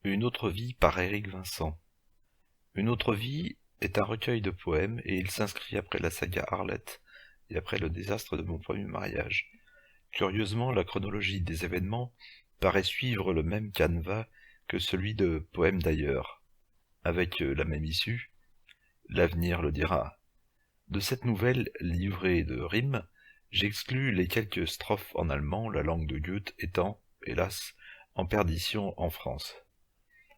Une autre vie par Éric Vincent. Une autre vie est un recueil de poèmes et il s'inscrit après la saga Arlette et après le désastre de mon premier mariage. Curieusement, la chronologie des événements paraît suivre le même canevas que celui de Poèmes d'ailleurs, avec la même issue. L'avenir le dira. De cette nouvelle livrée de rimes, j'exclus les quelques strophes en allemand, la langue de Goethe étant, hélas, en perdition en France.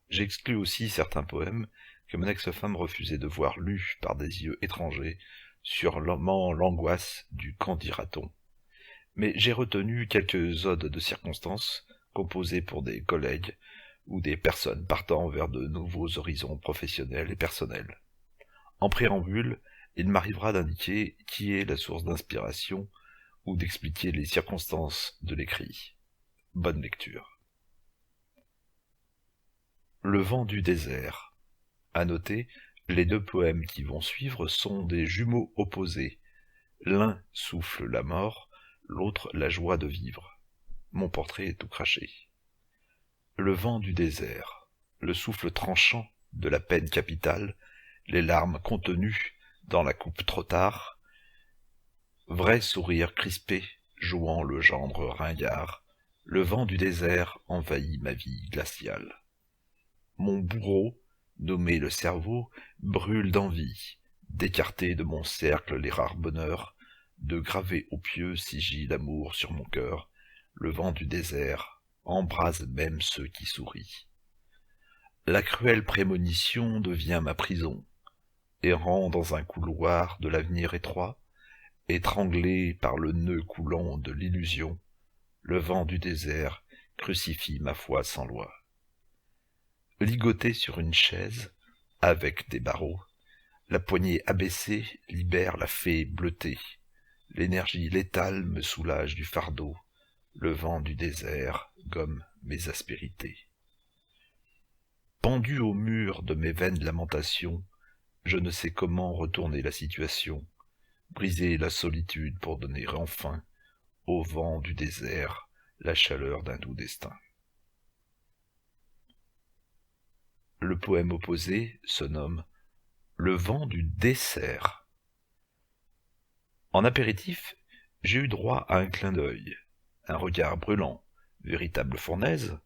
J'exclus aussi certains poèmes que mon ex-femme refusait de voir lus par des yeux étrangers, sûrement l'angoisse du qu'en dira-t-on. Mais j'ai retenu quelques odes de circonstance, composées pour des collègues ou des personnes partant vers de nouveaux horizons professionnels et personnels. En préambule, il m'arrivera d'indiquer qui est la source d'inspiration ou d'expliquer les circonstances de l'écrit. Bonne lecture. Le vent du désert. À noter, les deux poèmes qui vont suivre sont des jumeaux opposés. L'un souffle la mort, l'autre la joie de vivre. Mon portrait est tout craché. Le vent du désert, le souffle tranchant de la peine capitale, les larmes contenues dans la coupe trop tard, vrai sourire crispé, jouant le gendre ringard, le vent du désert envahit ma vie glaciale. Mon bourreau, nommé le cerveau, brûle d'envie, d'écarter de mon cercle les rares bonheurs, de graver au pieux sigil d'amour sur mon cœur, le vent du désert embrase même ceux qui sourient. La cruelle prémonition devient ma prison, errant dans un couloir de l'avenir étroit, étranglé par le nœud coulant de l'illusion, le vent du désert crucifie ma foi sans loi. Ligoté sur une chaise, avec des barreaux, la poignée abaissée libère la fée bleutée. L'énergie létale me soulage du fardeau, le vent du désert gomme mes aspérités. Pendu au mur de mes vaines lamentations, je ne sais comment retourner la situation, briser la solitude pour donner enfin au vent du désert la chaleur d'un doux destin. Le poème opposé se nomme « Le vent du dessert ». En apéritif, j'ai eu droit à un clin d'œil, un regard brûlant, véritable fournaise,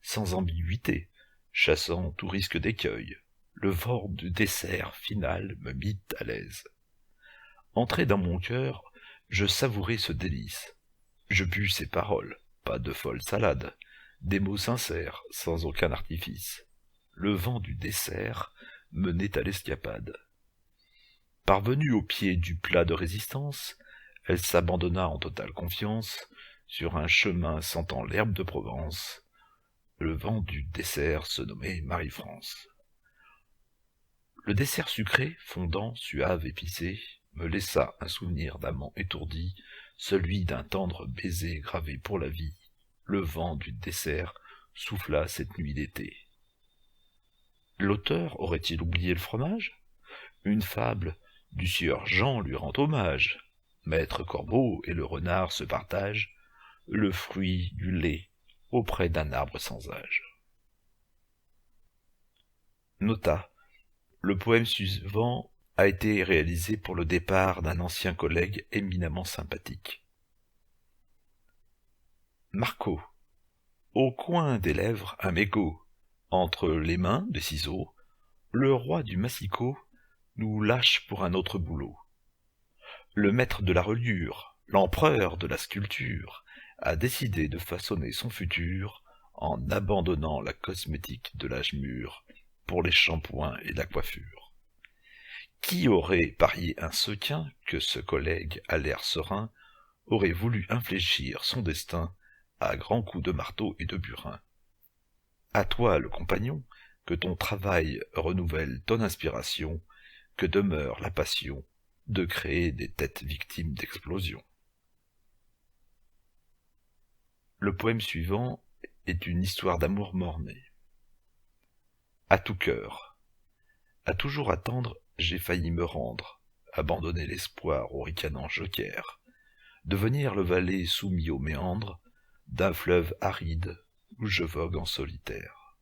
sans ambiguïté, chassant tout risque d'écueil. Le vent du dessert final me mit à l'aise. Entré dans mon cœur, je savourai ce délice. Je bus ces paroles, pas de folle salade, des mots sincères, sans aucun artifice. Le vent du dessert menait à l'escapade. Parvenue au pied du plat de résistance, elle s'abandonna en totale confiance sur un chemin sentant l'herbe de Provence. Le vent du dessert se nommait Marie-France. Le dessert sucré, fondant, suave, épicé, me laissa un souvenir d'amant étourdi, celui d'un tendre baiser gravé pour la vie. Le vent du dessert souffla cette nuit d'été. L'auteur aurait-il oublié le fromage? Une fable du sieur Jean lui rend hommage. Maître Corbeau et le renard se partagent le fruit du lait auprès d'un arbre sans âge. Nota: le poème suivant a été réalisé pour le départ d'un ancien collègue éminemment sympathique. Marco. Au coin des lèvres, un mégot. Entre les mains, des ciseaux. Le roi du massicot nous lâche pour un autre boulot. Le maître de la reliure, l'empereur de la sculpture, a décidé de façonner son futur en abandonnant la cosmétique de l'âge mûr pour les shampoings et la coiffure. Qui aurait parié un sequin que ce collègue à l'air serein aurait voulu infléchir son destin à grands coups de marteau et de burin? À toi, le compagnon, que ton travail renouvelle ton inspiration, que demeure la passion de créer des têtes victimes d'explosions. Le poème suivant est une histoire d'amour mort-né. À tout cœur. À toujours attendre, j'ai failli me rendre, abandonner l'espoir au ricanant joker, devenir le valet soumis aux méandres d'un fleuve aride où je vogue en solitaire.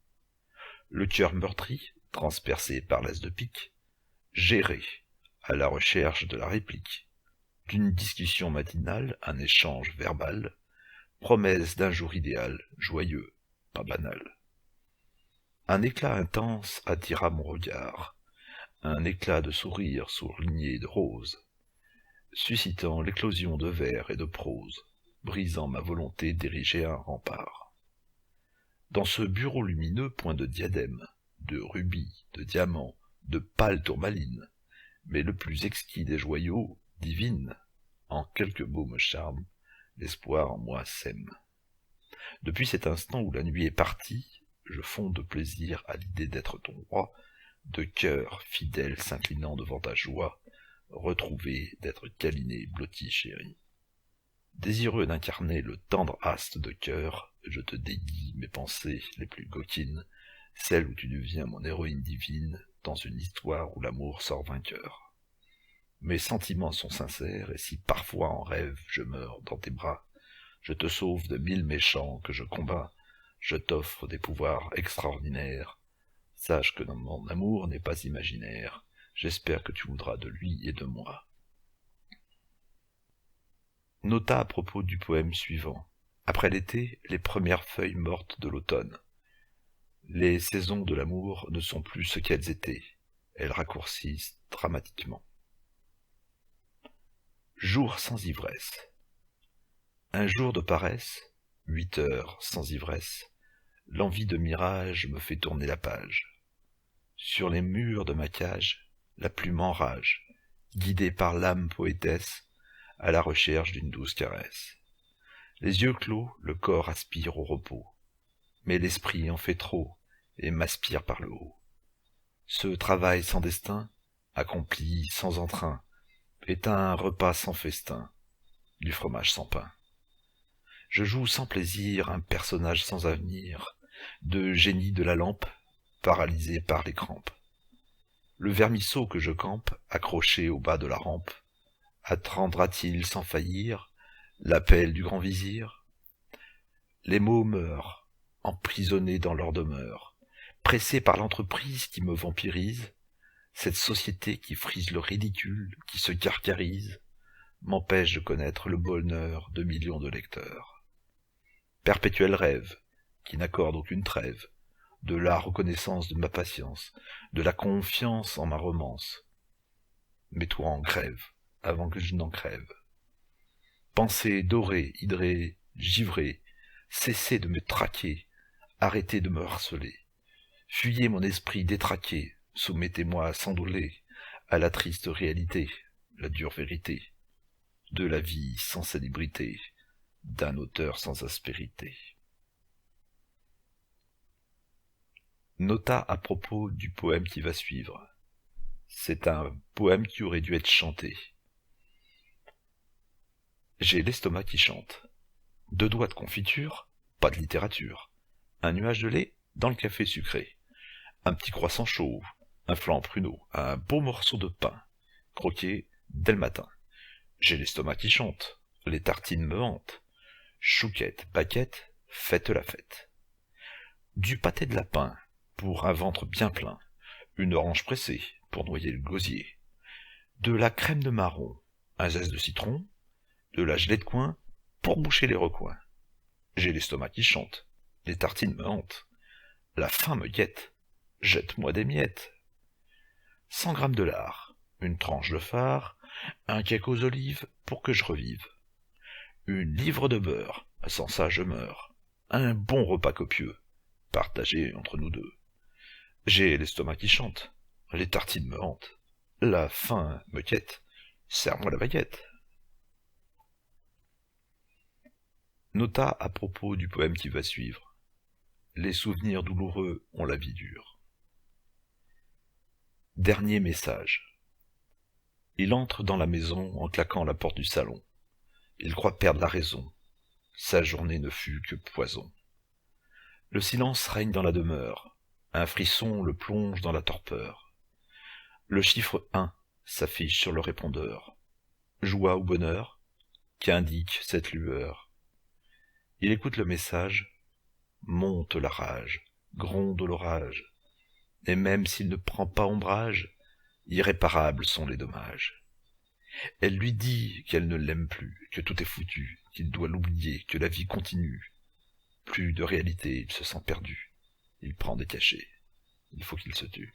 le cœur meurtri, transpercé par l'as de pique, j'errai, à la recherche de la réplique, d'une discussion matinale, un échange verbal, promesse d'un jour idéal, joyeux, pas banal. Un éclat intense attira mon regard, un éclat de sourire surligné de rose, suscitant l'éclosion de vers et de prose, brisant ma volonté d'ériger un rempart. Dans ce bureau lumineux, point de diadème, de rubis, de diamants, de pâle tourmaline, mais le plus exquis des joyaux, divine, en quelques mots me charme, l'espoir en moi sème. Depuis cet instant où la nuit est partie, je fonds de plaisir à l'idée d'être ton roi, de cœur fidèle s'inclinant devant ta joie, retrouvé d'être câliné, blotti, chéri. Désireux d'incarner le tendre haste de cœur, je te dédie mes pensées les plus coquines, celles où tu deviens mon héroïne divine, dans une histoire où l'amour sort vainqueur. Mes sentiments sont sincères, et si parfois en rêve je meurs dans tes bras, je te sauve de 1000 méchants que je combats, je t'offre des pouvoirs extraordinaires. Sache que mon amour n'est pas imaginaire, j'espère que tu voudras de lui et de moi. Nota à propos du poème suivant. Après l'été, les premières feuilles mortes de l'automne. Les saisons de l'amour ne sont plus ce qu'elles étaient, elles raccourcissent dramatiquement. Jour sans ivresse. Un jour de paresse, 8 heures sans ivresse, l'envie de mirage me fait tourner la page. Sur les murs de ma cage, la plume enrage, guidée par l'âme poétesse, à la recherche d'une douce caresse. Les yeux clos, le corps aspire au repos, mais l'esprit en fait trop, et m'aspire par le haut. Ce travail sans destin, accompli sans entrain, est un repas sans festin, du fromage sans pain. Je joue sans plaisir un personnage sans avenir, de génie de la lampe, paralysé par les crampes. Le vermisseau que je campe, accroché au bas de la rampe, attendra-t-il sans faillir l'appel du grand vizir? Les mots meurent, emprisonnés dans leur demeure, pressés par l'entreprise qui me vampirise, cette société qui frise le ridicule, qui se carcarise, m'empêche de connaître le bonheur de millions de lecteurs. Perpétuel rêve, qui n'accorde aucune trêve, de la reconnaissance de ma patience, de la confiance en ma romance. Mets-toi en grève, avant que je n'en crève. Pensez doré, hydré, givré, cessez de me traquer, arrêtez de me harceler. Fuyez mon esprit détraqué, soumettez-moi sans doler à la triste réalité, la dure vérité, de la vie sans célébrité, d'un auteur sans aspérité. Nota à propos du poème qui va suivre. C'est un poème qui aurait dû être chanté. J'ai l'estomac qui chante. 2 doigts de confiture, pas de littérature. Un nuage de lait dans le café sucré. Un petit croissant chauve, un flan pruneau, un beau morceau de pain, croqué dès le matin. J'ai l'estomac qui chante, les tartines me hantent. Chouquette, baquette, faites la fête. Du pâté de lapin, pour un ventre bien plein. Une orange pressée, pour noyer le gosier. De la crème de marron, un zeste de citron. De la gelée de coin, pour boucher les recoins. J'ai l'estomac qui chante, les tartines me hantent. La faim me guette, jette-moi des miettes. 100 grammes de lard, une tranche de phare, un cake aux olives pour que je revive. Une livre de beurre, sans ça je meurs. Un bon repas copieux, partagé entre nous deux. J'ai l'estomac qui chante, les tartines me hantent. La faim me guette, serre-moi la baguette. Nota à propos du poème qui va suivre. Les souvenirs douloureux ont la vie dure. Dernier message. Il entre dans la maison en claquant la porte du salon. Il croit perdre la raison. Sa journée ne fut que poison. Le silence règne dans la demeure. Un frisson le plonge dans la torpeur. Le chiffre 1 s'affiche sur le répondeur. Joie ou bonheur, qu'indique cette lueur? Il écoute le message, monte la rage, gronde l'orage, et même s'il ne prend pas ombrage, irréparables sont les dommages. Elle lui dit qu'elle ne l'aime plus, que tout est foutu, qu'il doit l'oublier, que la vie continue. Plus de réalité, il se sent perdu. Il prend des cachets. Il faut qu'il se tue.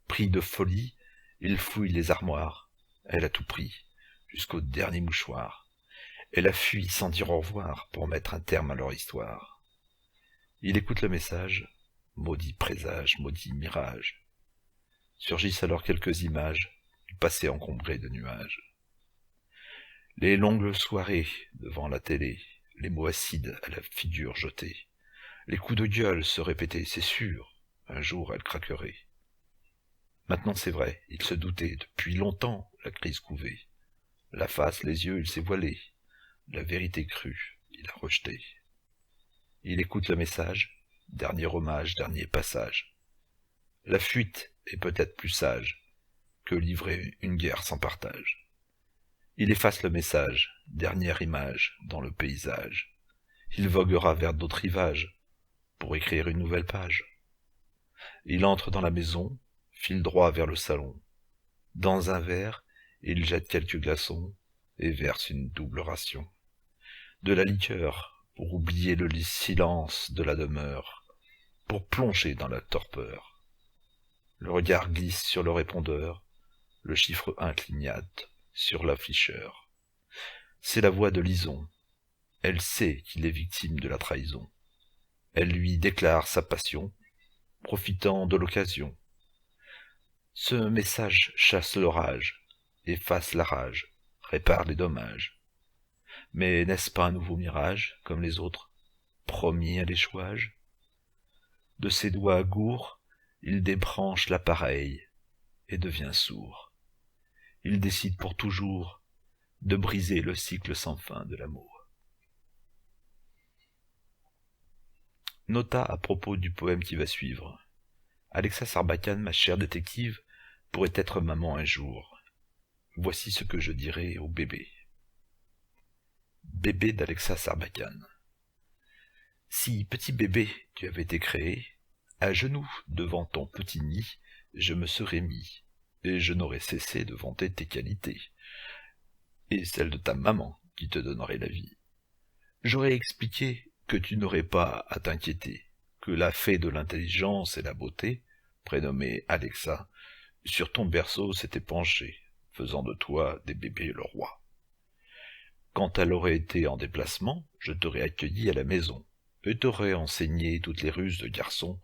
Pris de folie, il fouille les armoires. Elle a tout pris, jusqu'au dernier mouchoir. Elle a fui sans dire au revoir pour mettre un terme à leur histoire. Il écoute le message, maudit présage, maudit mirage. Surgissent alors quelques images du passé encombré de nuages. Les longues soirées devant la télé, les mots acides à la figure jetés, les coups de gueule se répétaient, c'est sûr, un jour elle craquerait. Maintenant c'est vrai, il se doutait, depuis longtemps la crise couvait. La face, les yeux, il s'est voilé, la vérité crue, il a rejeté. Il écoute le message, dernier hommage, dernier passage. La fuite est peut-être plus sage que livrer une guerre sans partage. Il efface le message, dernière image dans le paysage. Il voguera vers d'autres rivages pour écrire une nouvelle page. Il entre dans la maison, file droit vers le salon. Dans un verre, il jette quelques glaçons et verse une double ration. De la liqueur pour oublier le silence de la demeure, pour plonger dans la torpeur. Le regard glisse sur le répondeur, le chiffre 1 clignote sur l'afficheur. C'est la voix de Lison. Elle sait qu'il est victime de la trahison. Elle lui déclare sa passion, profitant de l'occasion. Ce message chasse l'orage, efface la rage, répare les dommages. Mais n'est-ce pas un nouveau mirage, comme les autres, promis à l'échouage? De ses doigts gourds, il débranche l'appareil et devient sourd. Il décide pour toujours de briser le cycle sans fin de l'amour. Nota à propos du poème qui va suivre. Alexa Sarbacane, ma chère détective, pourrait être maman un jour. Voici ce que je dirais au bébé. Bébé d'Alexa Sarbacane. Si, petit bébé, tu avais été créé, à genoux devant ton petit nid, je me serais mis, et je n'aurais cessé de vanter tes qualités, et celles de ta maman qui te donnerait la vie. J'aurais expliqué que tu n'aurais pas à t'inquiéter, que la fée de l'intelligence et la beauté, prénommée Alexa, sur ton berceau s'était penchée, faisant de toi des bébés le roi. Quand elle aurait été en déplacement, je t'aurais accueilli à la maison, et t'aurais enseigné toutes les ruses de garçon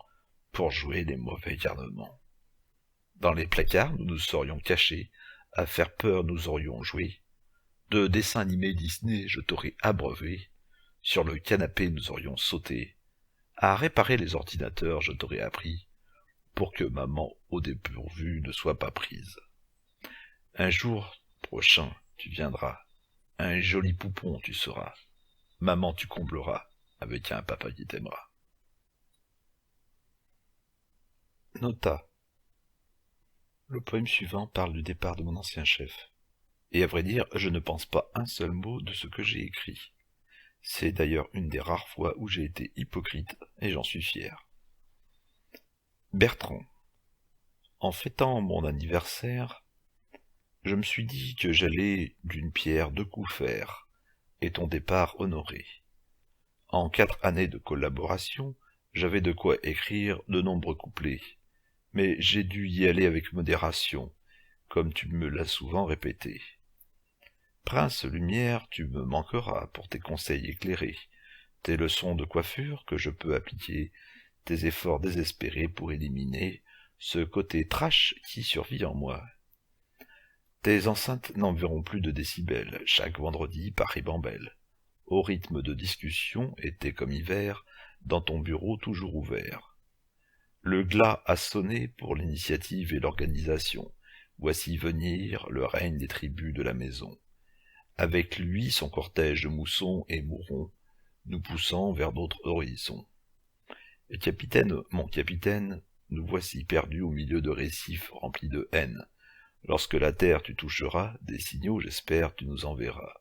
pour jouer les mauvais garnements. Dans les placards, nous nous serions cachés, à faire peur nous aurions joué. De dessins animés Disney, je t'aurais abreuvé. Sur le canapé, nous aurions sauté. À réparer les ordinateurs, je t'aurais appris, pour que maman au dépourvu ne soit pas prise. Un jour prochain, tu viendras. Un joli poupon tu seras. Maman tu combleras avec un papa qui t'aimera. Nota. Le poème suivant parle du départ de mon ancien chef. Et à vrai dire, je ne pense pas un seul mot de ce que j'ai écrit. C'est d'ailleurs une des rares fois où j'ai été hypocrite, et j'en suis fier. Bertrand. En fêtant mon anniversaire, je me suis dit que j'allais d'une pierre deux coups faire, et ton départ honoré. En 4 années de collaboration, j'avais de quoi écrire de nombreux couplets, mais j'ai dû y aller avec modération, comme tu me l'as souvent répété. Prince Lumière, tu me manqueras pour tes conseils éclairés, tes leçons de coiffure que je peux appliquer, tes efforts désespérés pour éliminer ce côté trash qui survit en moi. Tes enceintes n'enverront plus de décibels, chaque vendredi par ribambelle. Au rythme de discussion, été comme hiver, dans ton bureau toujours ouvert. Le glas a sonné pour l'initiative et l'organisation. Voici venir le règne des tribus de la maison. Avec lui son cortège de moussons et mourons, nous poussant vers d'autres horizons. Et capitaine, mon capitaine, nous voici perdus au milieu de récifs remplis de haine. Lorsque la terre tu toucheras, des signaux, j'espère, tu nous enverras.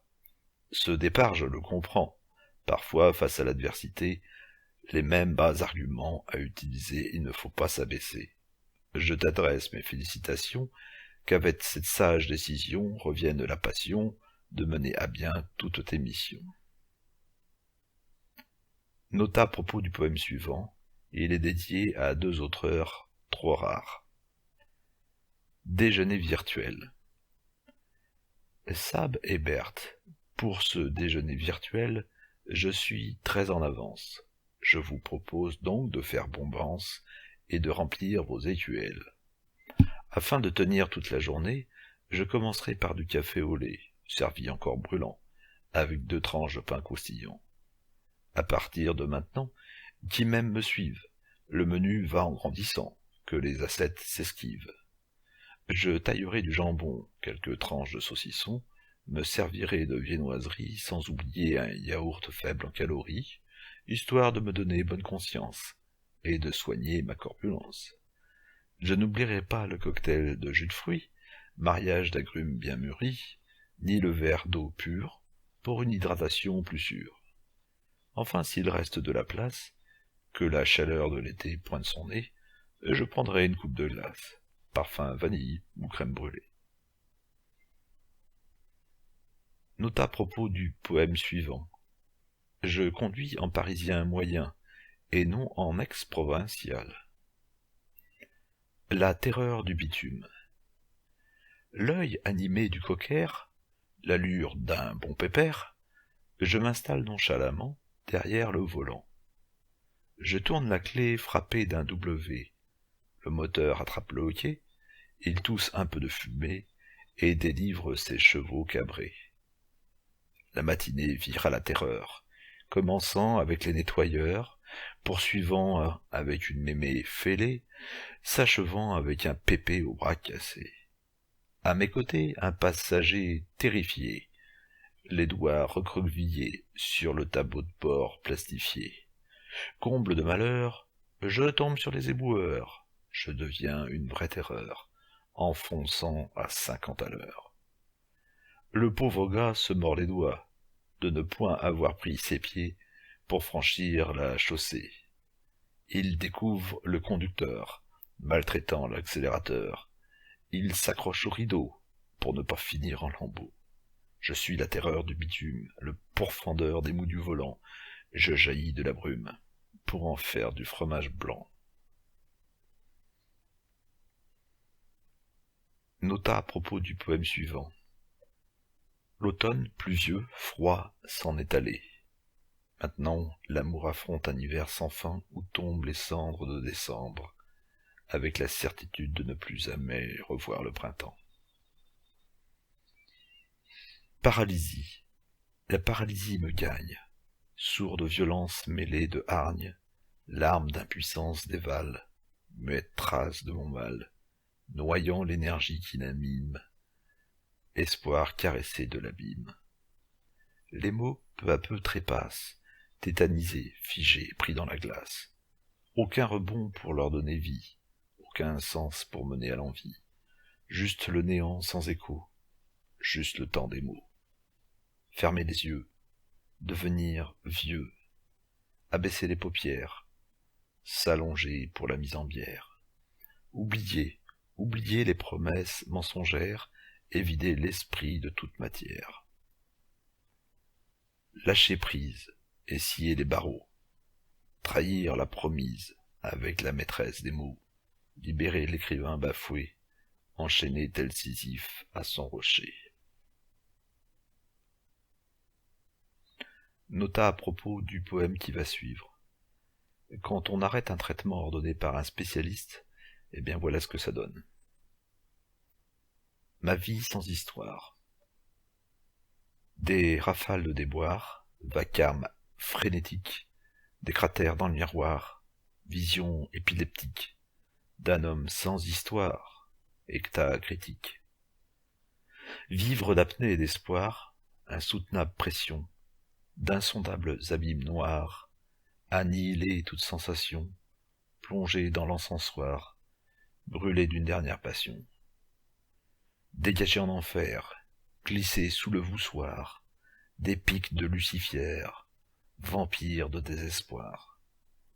Ce départ, je le comprends. Parfois, face à l'adversité, Les mêmes bas arguments à utiliser, il ne faut pas s'abaisser. Je t'adresse mes félicitations, qu'avec cette sage décision revienne la passion de mener à bien toutes tes missions. Nota à propos du poème suivant, il est dédié à 2 auteurs trop rares. Déjeuner virtuel. Sab et Berthe, pour ce déjeuner virtuel, je suis très en avance. Je vous propose donc de faire bombance et de remplir vos écuelles. Afin de tenir toute la journée, je commencerai par du café au lait, servi encore brûlant, avec 2 tranches de pain croustillant. À partir de maintenant, qui même me suive, le menu va en grandissant, que les assiettes s'esquivent. Je taillerai du jambon, quelques tranches de saucisson, me servirai de viennoiserie, sans oublier un yaourt faible en calories, histoire de me donner bonne conscience, et de soigner ma corpulence. Je n'oublierai pas le cocktail de jus de fruits, mariage d'agrumes bien mûris, ni le verre d'eau pure, pour une hydratation plus sûre. Enfin, s'il reste de la place, que la chaleur de l'été pointe son nez, je prendrai une coupe de glace, parfum vanille ou crème brûlée. Note à propos du poème suivant. Je conduis en parisien moyen, et non en ex-provincial. La terreur du bitume. L'œil animé du cocker, l'allure d'un bon pépère, je m'installe nonchalamment derrière le volant. Je tourne la clé frappée d'un W. Le moteur attrape le hoquet, il tousse un peu de fumée et délivre ses chevaux cabrés. La matinée vire à la terreur, commençant avec les nettoyeurs, poursuivant avec une mémé fêlée, s'achevant avec un pépé au bras cassé. À mes côtés, un passager terrifié, les doigts recroquevillés sur le tableau de bord plastifié. Comble de malheur, je tombe sur les éboueurs, je deviens une vraie terreur, enfonçant à 50 à l'heure. Le pauvre gars se mord les doigts de ne point avoir pris ses pieds pour franchir la chaussée. Il découvre le conducteur, maltraitant l'accélérateur. Il s'accroche au rideau pour ne pas finir en lambeaux. Je suis la terreur du bitume, le pourfendeur des mous du volant. Je jaillis de la brume pour en faire du fromage blanc. Nota à propos du poème suivant. L'automne pluvieux, froid, s'en est allé. Maintenant, l'amour affronte un hiver sans fin où tombent les cendres de décembre, avec la certitude de ne plus jamais revoir le printemps. Paralysie. La paralysie me gagne. Sourde violence mêlée de hargne, larmes d'impuissance dévalent, muette trace de mon mal, noyant l'énergie qui l'anime, espoir caressé de l'abîme. Les mots peu à peu trépassent, tétanisés, figés, pris dans la glace. Aucun rebond pour leur donner vie, aucun sens pour mener à l'envie, juste le néant sans écho, juste le temps des mots. Fermer les yeux, devenir vieux, abaisser les paupières, s'allonger pour la mise en bière. Oublier les promesses mensongères et vider l'esprit de toute matière. Lâcher prise et scier les barreaux, trahir la promise avec la maîtresse des mots, libérer l'écrivain bafoué, enchaîner tel Sisyphe à son rocher. Nota à propos du poème qui va suivre. Quand on arrête un traitement ordonné par un spécialiste, eh bien voilà ce que ça donne. Ma vie sans histoire. Des rafales de déboire, vacarme frénétique, des cratères dans le miroir, vision épileptique, d'un homme sans histoire, éctat critique. Vivre d'apnée et d'espoir, insoutenable pression, d'insondables abîmes noirs, annihiler toute sensation, plonger dans l'encensoir, brûler d'une dernière passion. Dégager en enfer, glisser sous le voussoir, des pics de Lucifer, vampire de désespoir.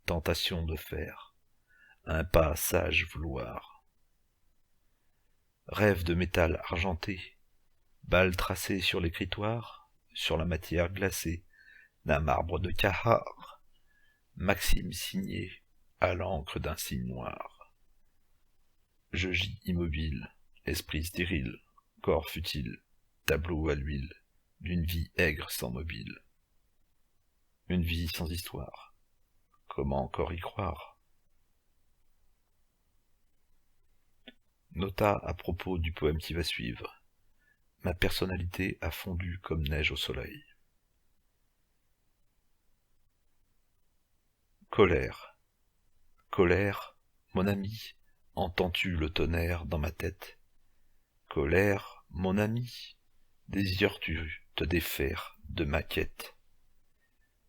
tentation de faire, un pas sage vouloir. Rêve de métal argenté, balles tracées sur l'écritoire, sur la matière glacée d'un marbre de Cahars, maxime signée à l'encre d'un signe noir. Je gis immobile, esprit stérile, corps futile, tableau à l'huile, d'une vie aigre sans mobile. Une vie sans histoire, comment encore y croire? Nota à propos du poème qui va suivre. Ma personnalité a fondu comme neige au soleil. Colère. Colère, mon ami, entends-tu le tonnerre dans ma tête? Colère, mon ami, désires-tu te défaire de ma quête?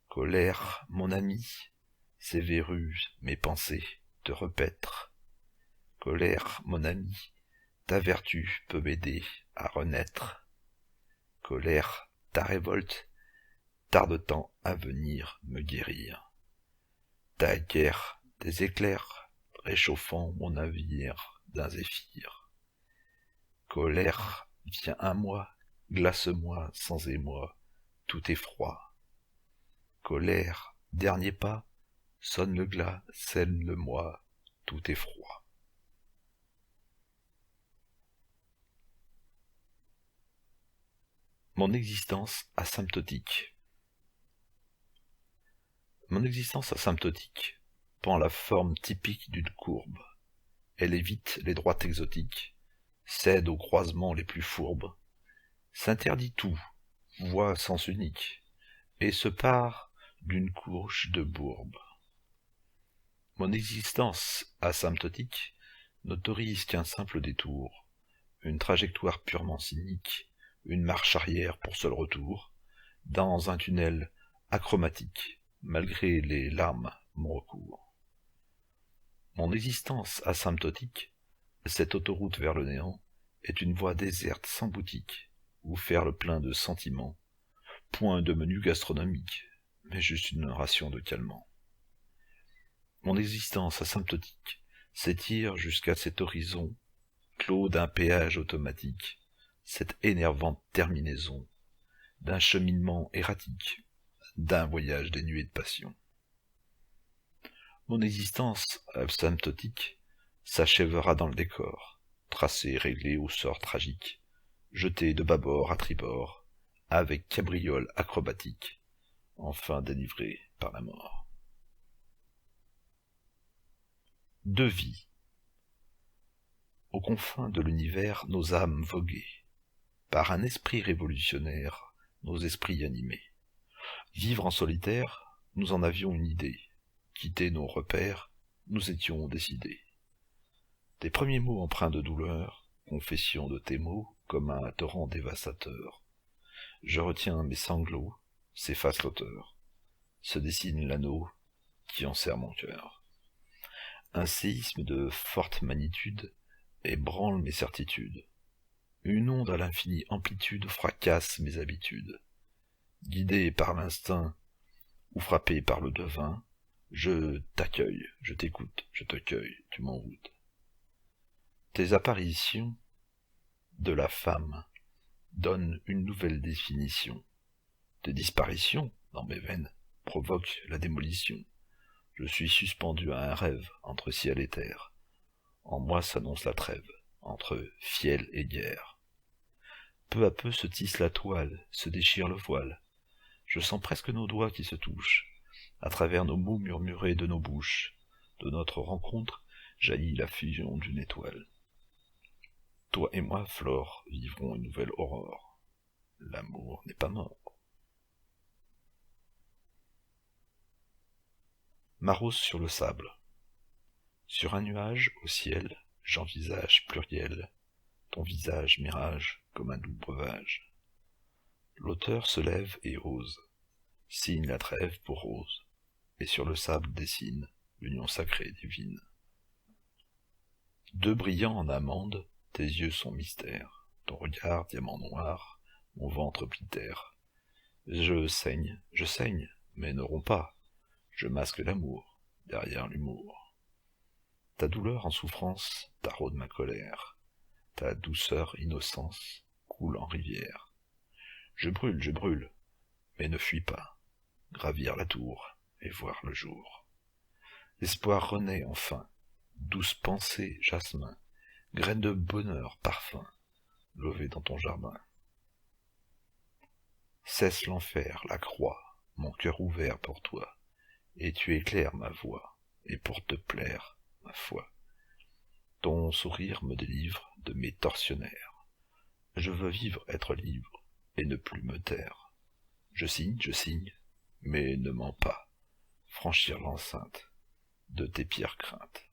Colère, mon ami, ces verrues, mes pensées, te repaître. Colère, mon ami, ta vertu peut m'aider à renaître. Colère, ta révolte, tarde-t-on à venir me guérir? Ta guerre, des éclairs, réchauffant mon navire d'un zéphyr. Colère, viens à moi, glace-moi sans émoi, tout est froid. Colère, dernier pas, sonne le glas, scelle le moi, tout est froid. Mon existence asymptotique. Mon existence asymptotique prend la forme typique d'une courbe. Elle évite les droites exotiques, cède aux croisements les plus fourbes, s'interdit tout, voit sens unique, et se part d'une couche de bourbe. Mon existence asymptotique n'autorise qu'un simple détour, une trajectoire purement cynique, une marche arrière pour seul retour, dans un tunnel achromatique, malgré les larmes mon recours. Mon existence asymptotique, cette autoroute vers le néant, est une voie déserte sans boutique, où faire le plein de sentiments, point de menu gastronomique, mais juste une ration de calmant. Mon existence asymptotique s'étire jusqu'à cet horizon, clos d'un péage automatique, cette énervante terminaison, d'un cheminement erratique, d'un voyage dénué de passion. Mon existence asymptotique s'achèvera dans le décor, tracé et réglé au sort tragique, jeté de bâbord à tribord, avec cabriole acrobatique, enfin délivré par la mort. Deux vies. Aux confins de l'univers, nos âmes voguaient, par un esprit révolutionnaire, nos esprits animés. Vivre en solitaire, nous en avions une idée. Quitter nos repères, nous étions décidés. Des premiers mots empreints de douleur, confession de tes mots, comme un torrent dévastateur. Je retiens mes sanglots, s'efface l'auteur. Se dessine l'anneau qui enserre mon cœur. Un séisme de forte magnitude ébranle mes certitudes. Une onde à l'infinie amplitude fracasse mes habitudes. Guidé par l'instinct ou frappé par le devin, je t'accueille, je t'écoute, je te cueille, tu m'envoûtes. Tes apparitions de la femme donnent une nouvelle définition. Tes disparitions, dans mes veines, provoquent la démolition. Je suis suspendu à un rêve entre ciel et terre. En moi s'annonce la trêve, entre fiel et guerre. Peu à peu se tisse la toile, se déchire le voile. Je sens presque nos doigts qui se touchent. À travers nos mots murmurés de nos bouches, de notre rencontre jaillit la fusion d'une étoile. Toi et moi, Flore, vivrons une nouvelle aurore. L'amour n'est pas mort. M'arrose sur le sable. Sur un nuage au ciel, j'envisage pluriel, ton visage mirage comme un doux breuvage. L'auteur se lève et ose, signe la trêve pour rose, et sur le sable dessine l'union sacrée divine. Deux brillants en amande, tes yeux sont mystère, ton regard diamant noir, mon ventre pitère. Je saigne, mais ne romps pas, je masque l'amour, derrière l'humour. Ta douleur en souffrance taraude ma colère, ta douceur innocence coule en rivière. Je brûle, mais ne fuis pas, gravir la tour et voir le jour. L'espoir renaît enfin, douce pensée, jasmin, graine de bonheur, parfum, levée dans ton jardin. Cesse l'enfer, la croix, mon cœur ouvert pour toi, et tu éclaires ma voix, et pour te plaire, ma foi. Ton sourire me délivre de mes tortionnaires. Je veux vivre, être libre, et ne plus me taire. Je signe, mais ne mens pas, franchir l'enceinte de tes pires craintes.